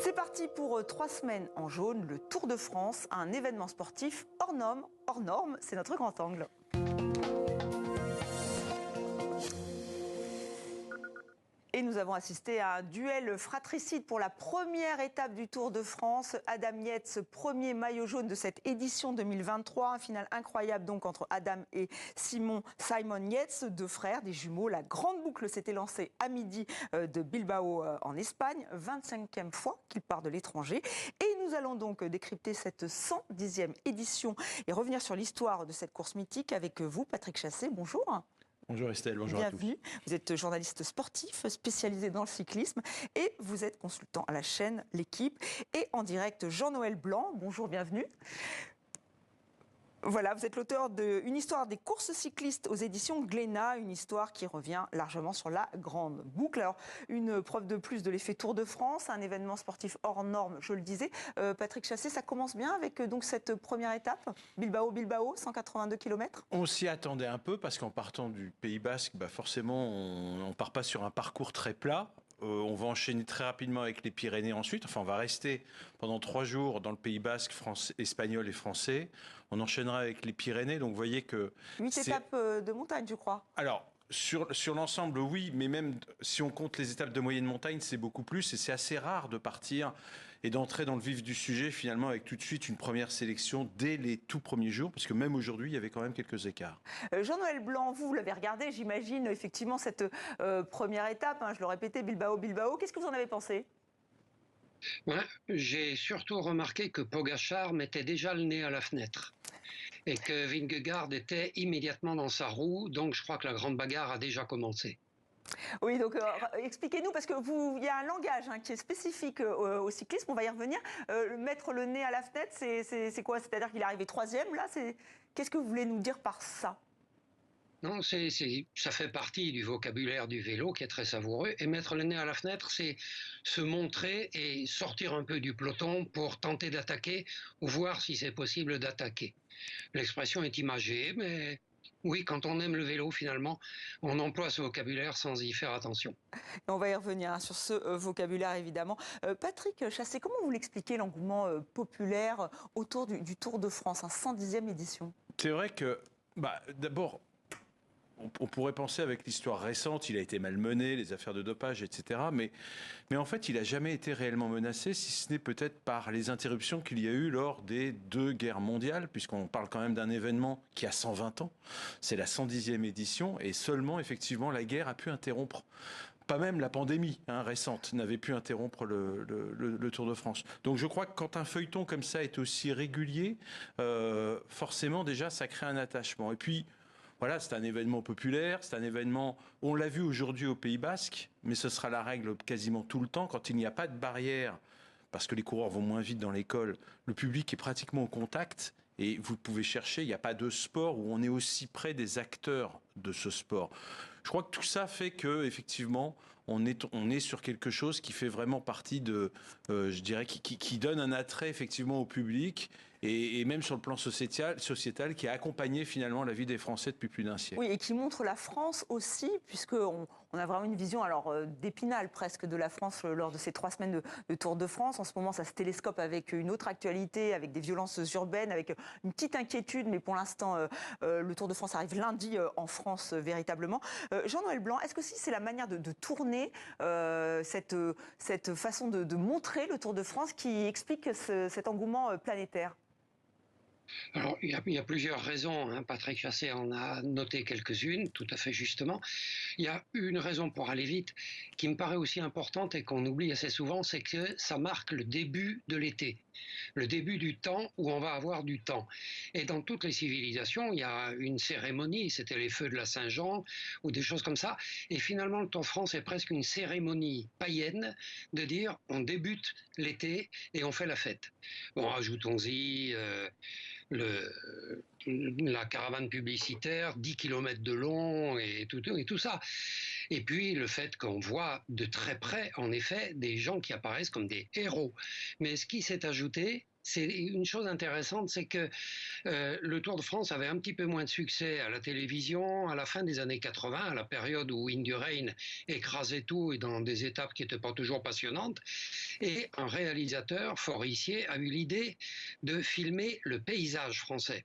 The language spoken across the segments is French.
C'est parti pour 3 semaines en jaune, le Tour de France, un événement sportif hors norme, c'est notre grand angle. Et nous avons assisté à un duel fratricide pour la première étape du Tour de France. Adam Yates, premier maillot jaune de cette édition 2023. Un final incroyable donc entre Adam et Simon Yates, deux frères, des jumeaux. La grande boucle s'était lancée à midi de Bilbao en Espagne. 25e fois qu'il part de l'étranger. Et nous allons donc décrypter cette 110e édition et revenir sur l'histoire de cette course mythique avec vous, Patrick Chassé. Bonjour. Bonjour Estelle, bonjour Bienvenue. à tous. Vous êtes journaliste sportif spécialisé dans le cyclisme et vous êtes consultant à la chaîne L'Équipe. Et en direct, Jean-Noël Blanc. Bonjour, bienvenue. Voilà, vous êtes l'auteur d'une histoire des courses cyclistes aux éditions Glénat, une histoire qui revient largement sur la grande boucle. Alors, une preuve de plus de l'effet Tour de France, un événement sportif hors norme, je le disais. Patrick Chassé, ça commence bien avec donc cette première étape, Bilbao, 182 km. On s'y attendait un peu parce qu'en partant du Pays Basque, forcément, on ne part pas sur un parcours très plat. On va enchaîner très rapidement avec les Pyrénées ensuite. Enfin, on va rester pendant 3 jours dans le Pays Basque, espagnol et français. On enchaînera avec les Pyrénées. Donc, vous voyez que 8 étapes de montagne, je crois. Alors, sur l'ensemble, oui, mais même si on compte les étapes de moyenne montagne, c'est beaucoup plus. Et c'est assez rare de partir et d'entrer dans le vif du sujet, finalement, avec tout de suite une première sélection dès les tout premiers jours, parce que même aujourd'hui, il y avait quand même quelques écarts. Jean-Noël Blanc, vous l'avez regardé, j'imagine, effectivement, cette première étape, je le répétais, Bilbao. Qu'est-ce que vous en avez pensé ? Ouais, j'ai surtout remarqué que Pogačar mettait déjà le nez à la fenêtre et que Vingegaard était immédiatement dans sa roue, donc je crois que la grande bagarre a déjà commencé. Oui, donc expliquez-nous, parce que il y a un langage qui est spécifique au cyclisme, on va y revenir. Mettre le nez à la fenêtre, c'est quoi ? C'est-à-dire qu'il est arrivé 3e, là ? Qu'est-ce que vous voulez nous dire par ça ? Non, ça fait partie du vocabulaire du vélo qui est très savoureux. Et mettre le nez à la fenêtre, c'est se montrer et sortir un peu du peloton pour tenter d'attaquer ou voir si c'est possible d'attaquer. L'expression est imagée, mais oui, quand on aime le vélo, finalement, on emploie ce vocabulaire sans y faire attention. On va y revenir sur ce vocabulaire, évidemment. Patrick Chassé, comment vous l'expliquez, l'engouement populaire autour du Tour de France, 110e édition ? C'est vrai que, d'abord, on pourrait penser avec l'histoire récente, il a été malmené, les affaires de dopage, etc. Mais en fait, il n'a jamais été réellement menacé, si ce n'est peut-être par les interruptions qu'il y a eu lors des 2 guerres mondiales, puisqu'on parle quand même d'un événement qui a 120 ans. C'est la 110e édition, et seulement, effectivement, la guerre a pu interrompre. Pas même la pandémie récente n'avait pu interrompre le Tour de France. Donc je crois que quand un feuilleton comme ça est aussi régulier, forcément, déjà, ça crée un attachement. Et puis, voilà, c'est un événement populaire, c'est un événement, on l'a vu aujourd'hui au Pays Basque, mais ce sera la règle quasiment tout le temps, quand il n'y a pas de barrière, parce que les coureurs vont moins vite dans l'école, le public est pratiquement au contact, et vous pouvez chercher, il n'y a pas de sport où on est aussi près des acteurs de ce sport. Je crois que tout ça fait que, effectivement, on est sur quelque chose qui fait vraiment partie de, je dirais, qui donne un attrait effectivement au public et même sur le plan sociétal qui a accompagné finalement la vie des Français depuis plus d'un siècle. Oui, et qui montre la France aussi, puisqu'on a vraiment une vision d'Épinal presque de la France lors de ces 3 semaines de Tour de France. En ce moment, ça se télescope avec une autre actualité, avec des violences urbaines, avec une petite inquiétude, mais pour l'instant, le Tour de France arrive lundi en France véritablement. Jean-Noël Blanc, est-ce que c'est la manière de tourner cette façon de montrer le Tour de France qui explique cet engouement planétaire ? Alors, il y a plusieurs raisons. Patrick Chassé en a noté quelques-unes, tout à fait justement. Il y a une raison pour aller vite qui me paraît aussi importante et qu'on oublie assez souvent, c'est que ça marque le début de l'été, le début du temps où on va avoir du temps. Et dans toutes les civilisations, il y a une cérémonie, c'était les feux de la Saint-Jean ou des choses comme ça. Et finalement, le Tour de France est presque une cérémonie païenne de dire on débute l'été et on fait la fête. Bon, ajoutons-y la caravane publicitaire, 10 km de long et tout ça. Et puis le fait qu'on voit de très près, en effet, des gens qui apparaissent comme des héros. Mais ce qui s'est ajouté, c'est une chose intéressante, c'est que le Tour de France avait un petit peu moins de succès à la télévision à la fin des années 80, à la période où Indurain écrasait tout et dans des étapes qui n'étaient pas toujours passionnantes. Et un réalisateur, Forissier, a eu l'idée de filmer le paysage français.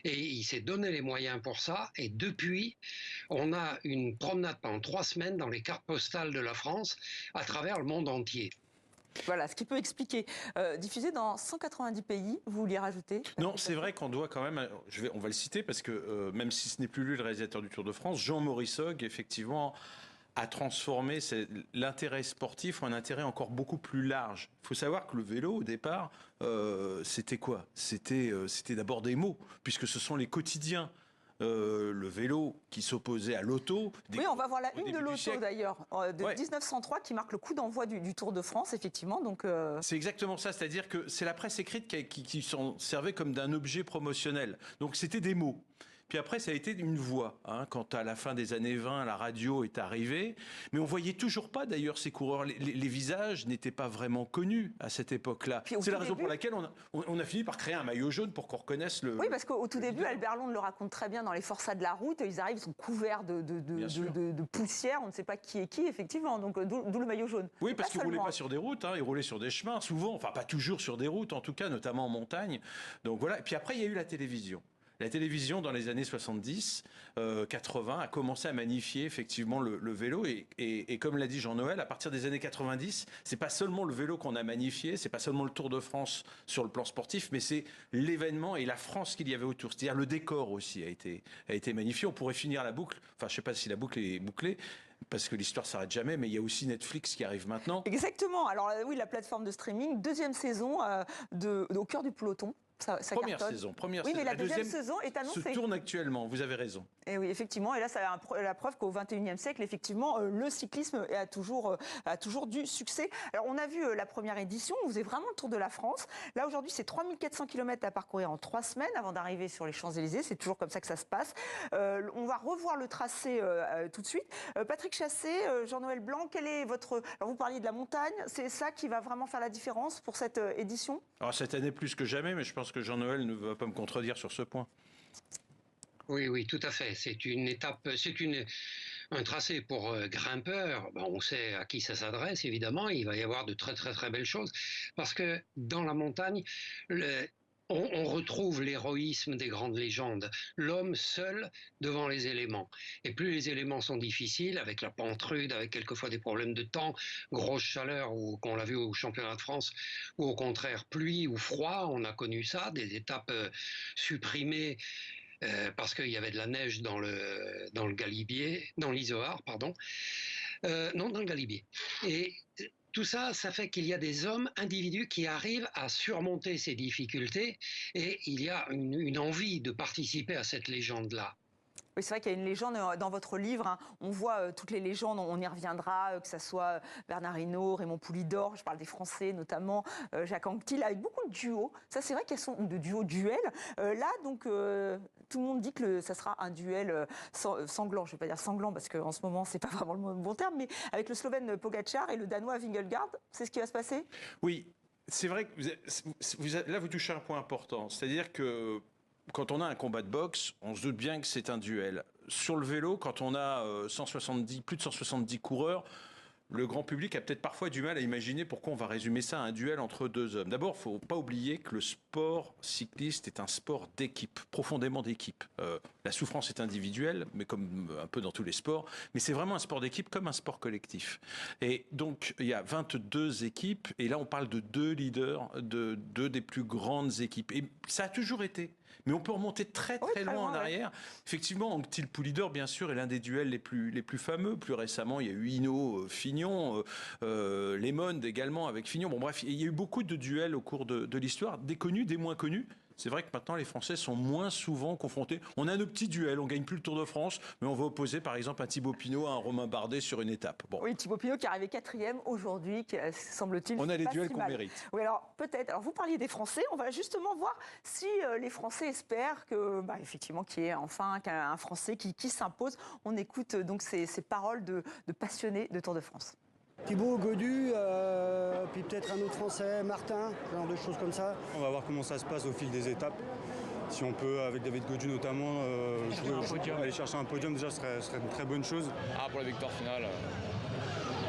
Et il s'est donné les moyens pour ça. Et depuis, on a une promenade pendant 3 semaines dans les cartes postales de la France à travers le monde entier. Voilà, ce qui peut expliquer. Diffusé dans 190 pays, vous vouliez rajouter? Non, c'est vrai qu'on doit quand même, on va le citer parce que même si ce n'est plus lui le réalisateur du Tour de France, Jean Morissog, effectivement, a transformé l'intérêt sportif en un intérêt encore beaucoup plus large. Il faut savoir que le vélo, au départ, c'était quoi? C'était d'abord des mots, puisque ce sont les quotidiens. Le vélo qui s'opposait à l'auto. Oui, on va voir la une de l'auto d'ailleurs, de 1903, qui marque le coup d'envoi du Tour de France, effectivement. Donc, c'est exactement ça, c'est-à-dire que c'est la presse écrite qui s'en servait comme d'un objet promotionnel. Donc c'était des mots. Puis après, ça a été une voix. Quand à la fin des années 20, la radio est arrivée. Mais on voyait toujours pas, d'ailleurs, ces coureurs. Les visages n'étaient pas vraiment connus à cette époque-là. C'est la raison pour laquelle on a fini par créer un maillot jaune pour qu'on reconnaisse le... Oui, parce qu'au tout début, Albert Londres le raconte très bien dans les forçats de la route. Ils arrivent, ils sont couverts de poussière. On ne sait pas qui est qui, effectivement. Donc, d'où le maillot jaune. Oui, parce qu'ils ne roulaient pas sur des routes. Ils roulaient sur des chemins, souvent. Enfin, pas toujours sur des routes, en tout cas, notamment en montagne. Donc voilà. Et puis après, il y a eu la télévision. La télévision, dans les années 70, 80, a commencé à magnifier effectivement le vélo. Et comme l'a dit Jean-Noël, à partir des années 90, c'est pas seulement le vélo qu'on a magnifié, c'est pas seulement le Tour de France sur le plan sportif, mais c'est l'événement et la France qu'il y avait autour. C'est-à-dire le décor aussi a été magnifié. On pourrait finir la boucle. Enfin, je sais pas si la boucle est bouclée, parce que l'histoire s'arrête jamais, mais il y a aussi Netflix qui arrive maintenant. Exactement. Alors oui, la plateforme de streaming, deuxième saison au cœur du peloton. Ça première cartonne. saison. Oui, mais la deuxième saison est annoncée. Se tourne actuellement, vous avez raison. Et oui, effectivement. Et là, ça a la preuve qu'au XXIe siècle, effectivement, le cyclisme a toujours du succès. Alors, on a vu la première édition, on faisait vraiment le tour de la France. Là, aujourd'hui, c'est 3400 km à parcourir en 3 semaines avant d'arriver sur les Champs-Élysées. C'est toujours comme ça que ça se passe. On va revoir le tracé tout de suite. Patrick Chassé, Jean-Noël Blanc, quel est votre... Alors, vous parliez de la montagne. C'est ça qui va vraiment faire la différence pour cette édition? Alors, cette année, plus que jamais, mais je pense que Jean-Noël ne va pas me contredire sur ce point. Oui, tout à fait. C'est une étape, un tracé pour grimpeurs. On sait à qui ça s'adresse, évidemment. Il va y avoir de très, très, très belles choses. Parce que dans la montagne, on retrouve l'héroïsme des grandes légendes. L'homme seul devant les éléments. Et plus les éléments sont difficiles, avec la pente rude, avec quelquefois des problèmes de temps, grosse chaleur, ou qu'on l'a vu au championnat de France, ou au contraire pluie ou froid, on a connu ça, des étapes supprimées parce qu'il y avait de la neige dans le Galibier, dans l'Izoard, pardon. Non, dans le Galibier. Et tout ça, ça fait qu'il y a des hommes, individus qui arrivent à surmonter ces difficultés et il y a une envie de participer à cette légende-là. Oui, c'est vrai qu'il y a une légende dans votre livre. On voit toutes les légendes, on y reviendra, que ce soit Bernard Hinault, Raymond Poulidor, je parle des Français notamment, Jacques Anquetil, avec beaucoup de duos. Ça, c'est vrai qu'elles sont de duels. Là, donc, tout le monde dit que ça sera un duel sanglant. Je ne vais pas dire sanglant parce qu'en ce moment, ce n'est pas vraiment le bon terme, mais avec le Slovène Pogačar et le Danois Vingegaard, c'est ce qui va se passer? Oui, c'est vrai que là, vous touchez un point important. C'est-à-dire que quand on a un combat de boxe, on se doute bien que c'est un duel. Sur le vélo, quand on a plus de 170 coureurs, le grand public a peut-être parfois du mal à imaginer pourquoi on va résumer ça à un duel entre deux hommes. D'abord, il ne faut pas oublier que le sport cycliste est un sport d'équipe, profondément d'équipe. La souffrance est individuelle, mais comme un peu dans tous les sports, mais c'est vraiment un sport d'équipe comme un sport collectif. Et donc, il y a 22 équipes, et là, on parle de 2 leaders, de 2 des plus grandes équipes. Et ça a toujours été. Mais on peut remonter très loin en arrière. Effectivement, Anquetil Poulidor, bien sûr, est l'un des duels les plus fameux. Plus récemment, il y a eu Hinault, Fignon, Lemond également avec Fignon. Bon, bref, il y a eu beaucoup de duels au cours de l'histoire, des connus, des moins connus. C'est vrai que maintenant, les Français sont moins souvent confrontés. On a nos petits duels, on gagne plus le Tour de France, mais on va opposer, par exemple, un Thibaut Pinot à un Romain Bardet sur une étape. Bon. Oui, Thibaut Pinot qui est arrivé 4e aujourd'hui, semble-t-il. On a les duels qu'on mérite. Oui, alors peut-être. Alors vous parliez des Français, on va justement voir si les Français espèrent que, effectivement, qu'il y ait enfin un Français qui s'impose. On écoute donc ces paroles de passionnés de Tour de France. Thibaut, Godu, puis peut-être un autre Français, Martin, ce genre de choses comme ça. On va voir comment ça se passe au fil des étapes. Si on peut, avec David Godu notamment, aller chercher un podium, déjà, ce serait une très bonne chose. Ah, pour la victoire finale,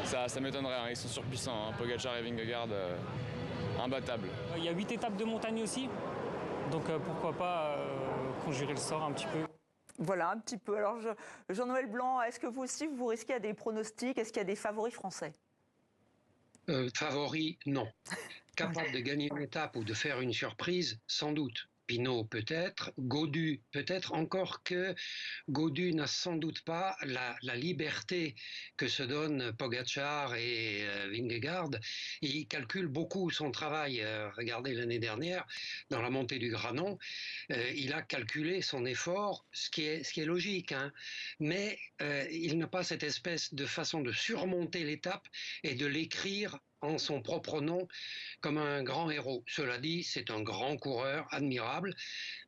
ça m'étonnerait. Hein. Ils sont surpuissants. Hein. Pogacar et Vingegaard, imbattables. Il y a 8 étapes de montagne aussi. Donc pourquoi pas conjurer le sort un petit peu. Voilà, un petit peu. Alors, Jean-Noël Blanc, est-ce que vous aussi, vous risquez à des pronostics? Est-ce qu'il y a des favoris français? Favoris, non. Capable de gagner une étape ou de faire une surprise, sans doute. Pinot peut-être, Godu peut-être, encore que Godu n'a sans doute pas la liberté que se donnent Pogacar et Vingegaard. Il calcule beaucoup son travail. Regardez l'année dernière, dans la montée du Granon, il a calculé son effort, ce qui est logique, hein. Mais il n'a pas cette espèce de façon de surmonter l'étape et de l'écrire en son propre nom comme un grand héros. Cela dit, c'est un grand coureur, admirable,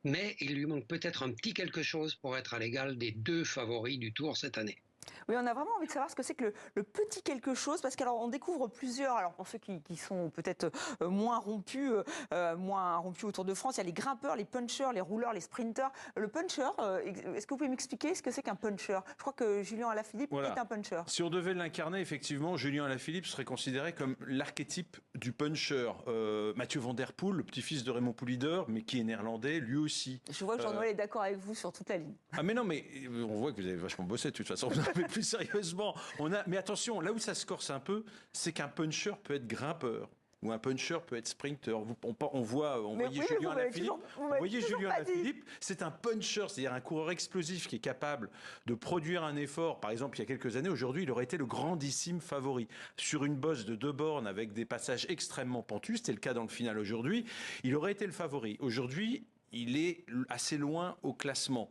mais il lui manque peut-être un petit quelque chose pour être à l'égal des 2 favoris du Tour cette année. Oui, on a vraiment envie de savoir ce que c'est que le petit quelque chose, parce qu'on découvre plusieurs, alors pour ceux qui sont peut-être moins rompus au Tour de France, il y a les grimpeurs, les punchers, les rouleurs, les sprinters. Le puncher, est-ce que vous pouvez m'expliquer ce que c'est qu'un puncher? Je crois que Julien Alaphilippe est un puncher. Si on devait l'incarner, effectivement, Julien Alaphilippe serait considéré comme l'archétype du puncher. Mathieu Van Der Poel, le petit-fils de Raymond Poulidor, mais qui est néerlandais, lui aussi. Je vois que Jean-Noël est d'accord avec vous sur toute la ligne. Ah mais non, mais on voit que vous avez vachement bossé de toute façon. Mais plus sérieusement, mais attention, là où ça se corse un peu, c'est qu'un puncher peut être grimpeur. Ou un puncher peut être sprinter. On voyait Julien Alaphilippe, c'est un puncher, c'est-à-dire un coureur explosif qui est capable de produire un effort. Par exemple, il y a quelques années, aujourd'hui, il aurait été le grandissime favori. Sur une bosse de 2 bornes avec des passages extrêmement pentus, c'était le cas dans le final aujourd'hui, il aurait été le favori. Aujourd'hui, il est assez loin au classement.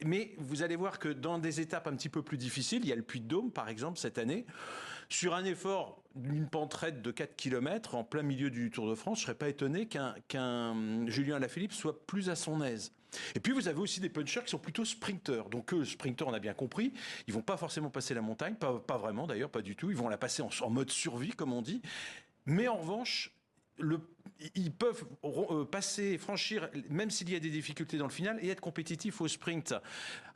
Mais vous allez voir que dans des étapes un petit peu plus difficiles, il y a le Puy-de-Dôme, par exemple, cette année, sur un effort d'une pente raide de 4 km en plein milieu du Tour de France, je ne serais pas étonné qu'un Julien Alaphilippe soit plus à son aise. Et puis vous avez aussi des punchers qui sont plutôt sprinteurs. Donc eux, sprinteurs, on a bien compris, ils ne vont pas forcément passer la montagne, pas vraiment d'ailleurs, pas du tout. Ils vont la passer en mode survie, comme on dit. Mais en revanche, ils peuvent franchir, même s'il y a des difficultés dans le final, et être compétitifs au sprint.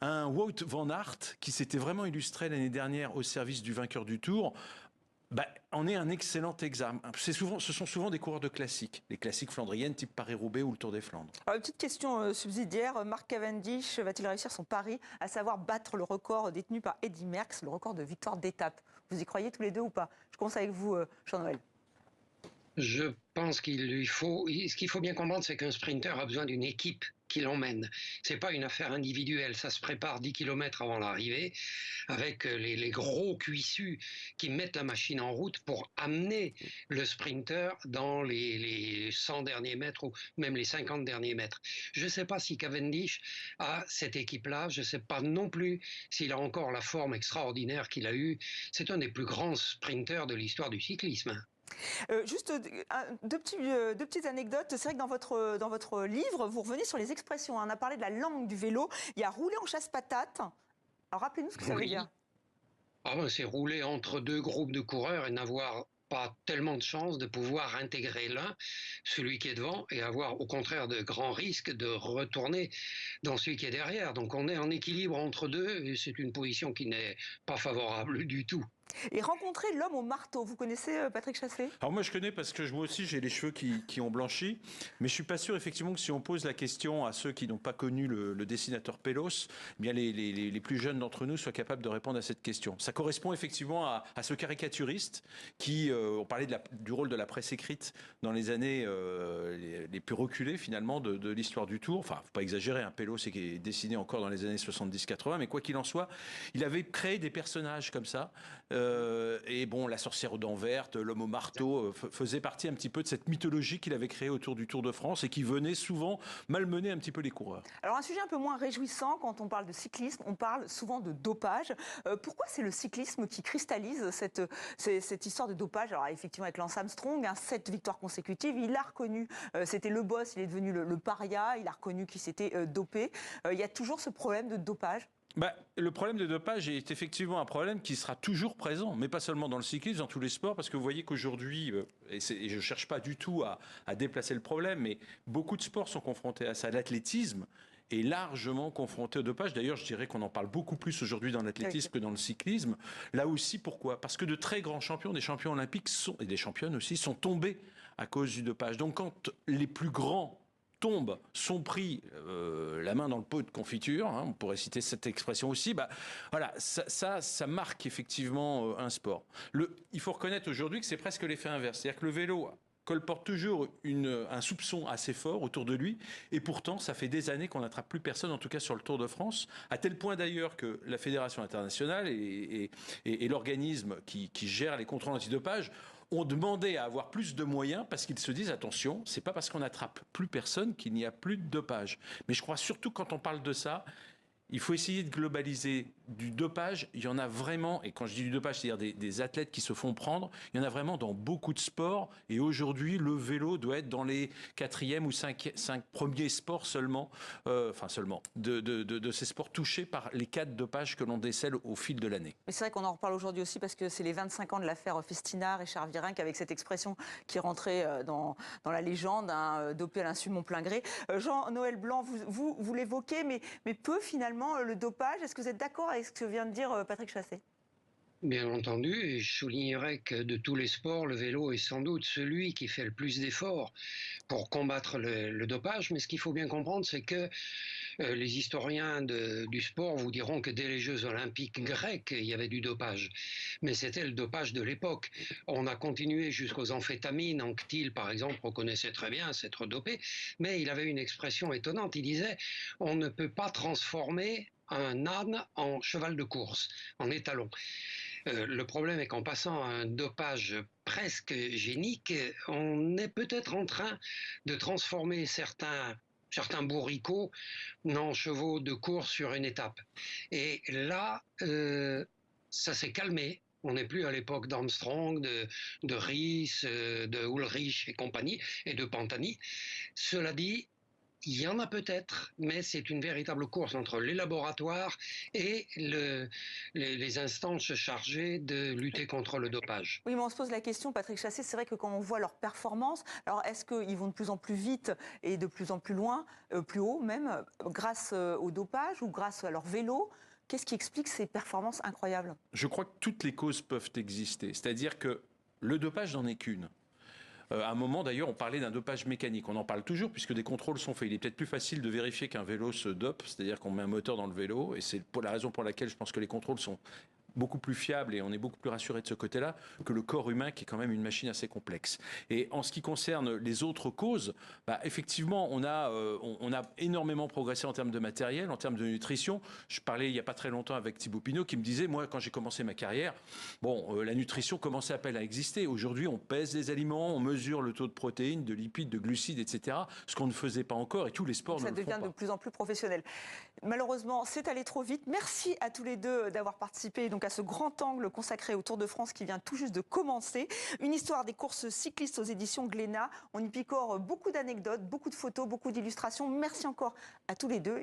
Un Wout van Aert, qui s'était vraiment illustré l'année dernière au service du vainqueur du Tour, en est un excellent exemple. Ce sont souvent des coureurs de classiques, les classiques flandriennes type Paris-Roubaix ou le Tour des Flandres. Alors, une petite question subsidiaire, Mark Cavendish va-t-il réussir son pari, à savoir battre le record détenu par Eddy Merckx, le record de victoire d'étape? Vous y croyez tous les deux ou pas? Je commence avec vous, Jean-Noël. Je pense ce qu'il faut bien comprendre, c'est qu'un sprinter a besoin d'une équipe qui l'emmène. C'est pas une affaire individuelle, ça se prépare 10 km avant l'arrivée, avec les gros cuissus qui mettent la machine en route pour amener le sprinter dans les 100 derniers mètres ou même les 50 derniers mètres. Je ne sais pas si Cavendish a cette équipe-là, je ne sais pas non plus s'il a encore la forme extraordinaire qu'il a eue. C'est un des plus grands sprinters de l'histoire du cyclisme. Juste deux petites anecdotes. C'est vrai que dans votre livre, vous revenez sur les expressions. On a parlé de la langue du vélo. Il y a rouler en chasse-patate. Alors rappelez-nous ce que ça veut dire. C'est rouler entre 2 groupes de coureurs et n'avoir pas tellement de chance de pouvoir intégrer l'un, celui qui est devant, et avoir au contraire de grands risques de retourner dans celui qui est derrière. Donc on est en équilibre entre deux et c'est une position qui n'est pas favorable du tout. Et rencontrer l'homme au marteau, vous connaissez Patrick Chassé? Alors moi je connais parce que moi aussi j'ai les cheveux qui ont blanchi, mais je suis pas sûr effectivement que si on pose la question à ceux qui n'ont pas connu le dessinateur Pélos, eh bien les plus jeunes d'entre nous soient capables de répondre à cette question. Ça correspond effectivement à ce caricaturiste qui, on parlait du rôle de la presse écrite dans les années les plus reculées finalement de l'histoire du Tour. Enfin, faut pas exagérer, hein, Pélos est dessiné encore dans les années 70-80, mais quoi qu'il en soit, il avait créé des personnages comme ça. Et bon, la sorcière aux dents vertes, l'homme au marteau faisait partie un petit peu de cette mythologie qu'il avait créée autour du Tour de France et qui venait souvent malmener un petit peu les coureurs. Alors un sujet un peu moins réjouissant quand on parle de cyclisme, on parle souvent de dopage. Pourquoi c'est le cyclisme qui cristallise cette histoire de dopage? Alors effectivement avec Lance Armstrong, 7 victoires consécutives, il a reconnu, c'était le boss, il est devenu le paria, il a reconnu qu'il s'était dopé. Il y a toujours ce problème de dopage. Le problème de dopage est effectivement un problème qui sera toujours présent, mais pas seulement dans le cyclisme, dans tous les sports, parce que vous voyez qu'aujourd'hui, et je ne cherche pas du tout à déplacer le problème, mais beaucoup de sports sont confrontés à ça. L'athlétisme est largement confronté au dopage. D'ailleurs, je dirais qu'on en parle beaucoup plus aujourd'hui dans l'athlétisme que dans le cyclisme. Là aussi, pourquoi ? Parce que de très grands champions, des champions olympiques et des championnes aussi, sont tombés à cause du dopage. Donc quand les plus grands tombent, sont pris la main dans le pot de confiture, on pourrait citer cette expression aussi, voilà, ça marque effectivement un sport. Il faut reconnaître aujourd'hui que c'est presque l'effet inverse. C'est-à-dire que le vélo colporte toujours un soupçon assez fort autour de lui, et pourtant ça fait des années qu'on n'attrape plus personne, en tout cas sur le Tour de France, à tel point d'ailleurs que la Fédération internationale et l'organisme qui gère les contrôles antidopage ont demandé à avoir plus de moyens parce qu'ils se disent attention, c'est pas parce qu'on n'attrape plus personne qu'il n'y a plus de dopage. Mais je crois surtout quand on parle de ça, il faut essayer de globaliser du dopage. Il y en a vraiment, et quand je dis du dopage, c'est-à-dire des athlètes qui se font prendre, il y en a vraiment dans beaucoup de sports. Et aujourd'hui, le vélo doit être dans les 4e ou 5 premiers sports seulement, de ces sports touchés par les cas de dopage que l'on décèle au fil de l'année. Mais c'est vrai qu'on en reparle aujourd'hui aussi parce que c'est les 25 ans de l'affaire Festina, Richard Virenque, avec cette expression qui est rentrée dans la légende, dopé à l'insu de mon plein gré. Jean-Noël Blanc, vous l'évoquez, mais peu finalement le dopage. Est-ce que vous êtes d'accord avec ce que vient de dire Patrick Chassé ? Bien entendu, et je soulignerai que de tous les sports, le vélo est sans doute celui qui fait le plus d'efforts pour combattre le dopage. Mais ce qu'il faut bien comprendre, c'est que les historiens du sport vous diront que dès les Jeux olympiques grecs, il y avait du dopage. Mais c'était le dopage de l'époque. On a continué jusqu'aux amphétamines. Anquetil, par exemple, reconnaissait très bien s'être dopé. Mais il avait une expression étonnante. Il disait « on ne peut pas transformer un âne en cheval de course, en étalon ». Le problème est qu'en passant à un dopage presque génique, on est peut-être en train de transformer certains bourricots en chevaux de course sur une étape. Et là, ça s'est calmé. On n'est plus à l'époque d'Armstrong, de Ries, de Ulrich et compagnie, et de Pantani. Cela dit, il y en a peut-être, mais c'est une véritable course entre les laboratoires et les instances chargées de lutter contre le dopage. Oui, mais on se pose la question, Patrick Chassé, c'est vrai que quand on voit leurs performances, alors est-ce qu'ils vont de plus en plus vite et de plus en plus loin, plus haut même, grâce au dopage ou grâce à leur vélo ? Qu'est-ce qui explique ces performances incroyables ? Je crois que toutes les causes peuvent exister. C'est-à-dire que le dopage n'en est qu'une. À un moment, d'ailleurs, on parlait d'un dopage mécanique. On en parle toujours puisque des contrôles sont faits. Il est peut-être plus facile de vérifier qu'un vélo se dope, c'est-à-dire qu'on met un moteur dans le vélo. Et c'est la raison pour laquelle je pense que les contrôles sont beaucoup plus fiable et on est beaucoup plus rassuré de ce côté-là que le corps humain qui est quand même une machine assez complexe. Et en ce qui concerne les autres causes, effectivement, on a énormément progressé en termes de matériel, en termes de nutrition. Je parlais il n'y a pas très longtemps avec Thibaut Pinot qui me disait, moi, quand j'ai commencé ma carrière, la nutrition commençait à peine à exister. Aujourd'hui, on pèse les aliments, on mesure le taux de protéines, de lipides, de glucides, etc. Ce qu'on ne faisait pas encore et tous les sports ne le font pas. Ça devient de plus en plus professionnel. Malheureusement, c'est allé trop vite. Merci à tous les deux d'avoir participé à ce grand angle consacré au Tour de France qui vient tout juste de commencer. Une histoire des courses cyclistes aux éditions Glénat. On y picore beaucoup d'anecdotes, beaucoup de photos, beaucoup d'illustrations. Merci encore à tous les deux.